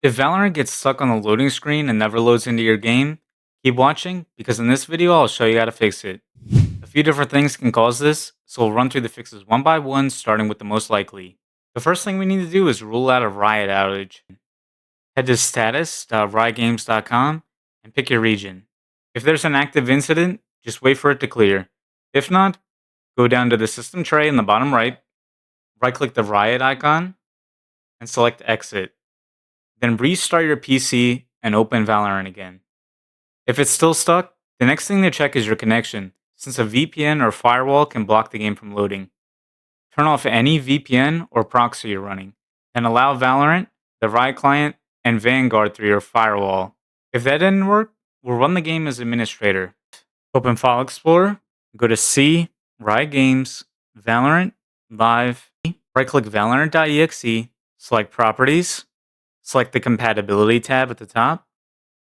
If Valorant gets stuck on the loading screen and never loads into your game, keep watching because in this video I'll show you how to fix it. A few different things can cause this, so we'll run through the fixes one by one, starting with the most likely. The first thing we need to do is rule out a Riot outage. Head to status.riotgames.com and pick your region. If there's an active incident, just wait for it to clear. If not, go down to the system tray in the bottom right click the Riot icon, and select Exit. Then restart your PC and open Valorant again. If it's still stuck, the next thing to check is your connection, since a VPN or firewall can block the game from loading. Turn off any VPN or proxy you're running, and allow Valorant, the Riot Client, and Vanguard through your firewall. If that didn't work, we'll run the game as administrator. Open File Explorer, go to C, Riot Games, Valorant, Live, right-click Valorant.exe, select Properties, select the Compatibility tab at the top,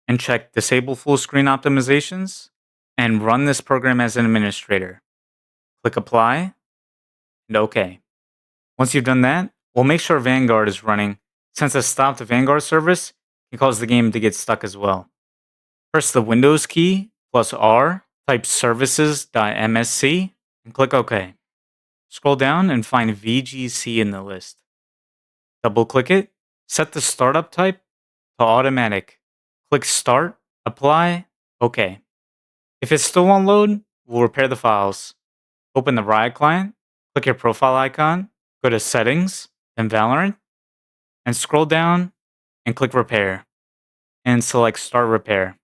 and check Disable Full Screen Optimizations, and run this program as an administrator. Click Apply, and OK. Once you've done that, we'll make sure Vanguard is running, since a stopped Vanguard service can cause the game to get stuck as well. Press the Windows key plus R, type services.msc, and click OK. Scroll down and find VGC in the list. Double-click it, set the startup type to automatic. Click Start, Apply, OK. If it still won't load, we'll repair the files. Open the Riot Client, click your profile icon, go to Settings, then Valorant, and scroll down and click Repair, and select Start Repair.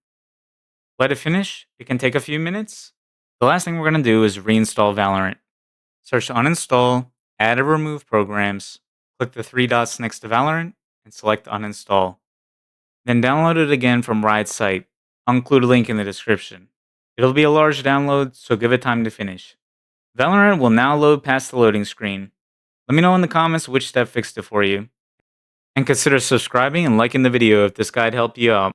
Let it finish. It can take a few minutes. The last thing we're going to do is reinstall Valorant. Search Uninstall, Add or Remove Programs, click the three dots next to Valorant, and select Uninstall. Then download it again from Riot's site. I'll include a link in the description. It'll be a large download, so give it time to finish. Valorant will now load past the loading screen. Let me know in the comments which step fixed it for you. And consider subscribing and liking the video if this guide helped you out.